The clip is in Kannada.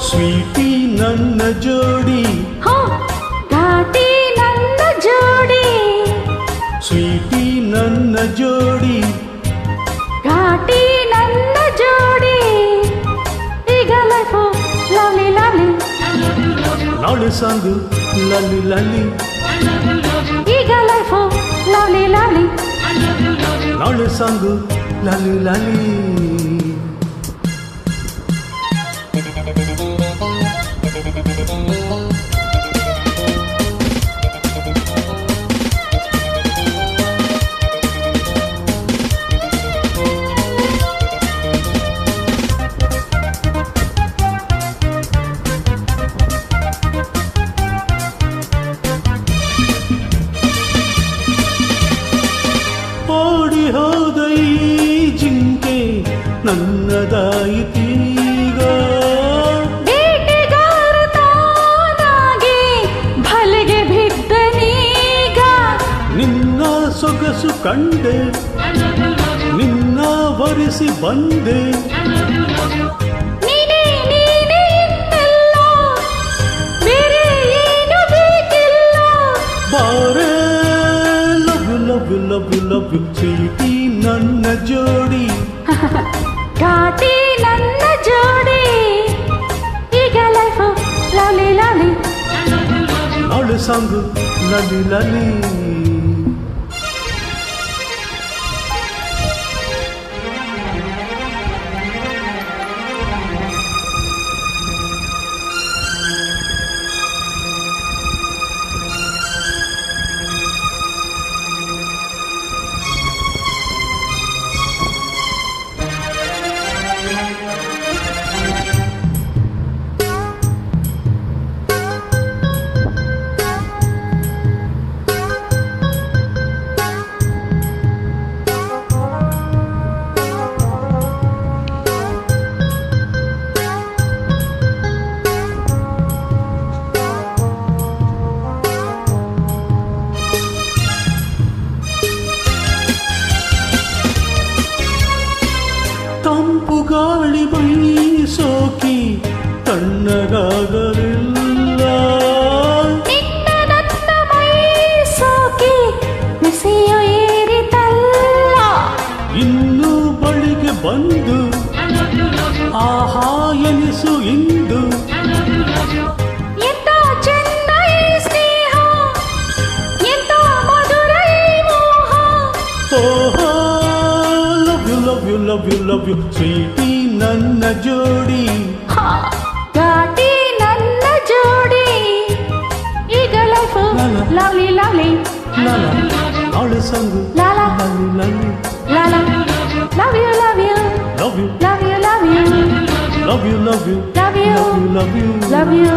ಸ್ವೀಟಿ ನನ್ನ ಜೋಡಿ, ಘಾಟಿ ನನ್ನ ಜೋಡಿ. ಸ್ವೀಟಿ ನನ್ನ ಜೋಡಿ, ಘಾಟಿ ನನ್ನ ಜೋಡಿ. ಈಗ ಲೈಫು ಲವ್ಲಿ ಲವ್ಲಿ, ನಾಳೆ ಸಾಂಗು ಲಲ್ಲಿ ಲಲ್ಲಿ. ಈಗ ಲೈಫು ಲವ್ಲಿ ಲವ್ಲಿ, ನಾಳೆ ಸಾಂಗು ಲಲ್ಲಿ ಲಲ್ಲಿ. ಓಡಿ ಹೋದ ಈ ಜಿಂಕೆ ನನ್ನದಾಯಿತೀಗ. ಬೇಟೆಗಾರ ತಾನಾಗಿ ಬಲೆಗೆ ಬಿದ್ದನೀಗ. ನಿನ್ನ ಸೊಗಸು ಕಂಡೆ, ನಿನ್ನ ವರಿಸಿ ಬಂದೆ. ನೀನೇ ನೀನೇ ಇನ್ನೆಲ್ಲ, ಬೇರೆ ಏನು ಬೇಕಿಲ್ಲ. ಬಾರೆ love love love love. Sweety ನನ್ನ ಜೋಡಿ, ಘಾಟಿ ನನ್ನ ಜೋಡಿ. ಈಗ ಲೈಫು ಲವ್ಲಿ ಲವ್ಲಿ, ನಾಳೆ ಸಾಂಗು ಲಲಿ ಲಲಿ. ತಂಪು ಗಾಳಿ ಮೈ ಸೋಕಿ ತಣ್ಣಗಾಗಲಿಲ್ಲ. ನಿನ್ನ ನನ್ನ ಮೈ ಸೋಕಿ ಬಿಸಿಯು ಏರಿತಲ್ಲ. ಇನ್ನು ಬಳಿಗೆ ಬಂದು ಆಹಾ ಎನಿಸು ಇಂದು. ಎಂತ ಚೆನ್ನ ಈ ಸ್ನೇಹ, ಎಂತ ಮಧುರ ಈ ಮೋಹ. ಓಹೋ love you love you love you love you. Sweety ನನ್ನ ಜೋಡಿ, ಘಾಟಿ ನನ್ನ ಜೋಡಿ. ಈಗ ಲೈಫು ಲವ್ಲಿ ಲವ್ಲಿ, ನಾಳೆ ಸಂಗು ಲಾಲಾ ಲಲ್ಲಿ ಲಲ್ಲಿ. ಲಾಲಾ. Love you love you love you love you love you love you love you love you love you. Love you.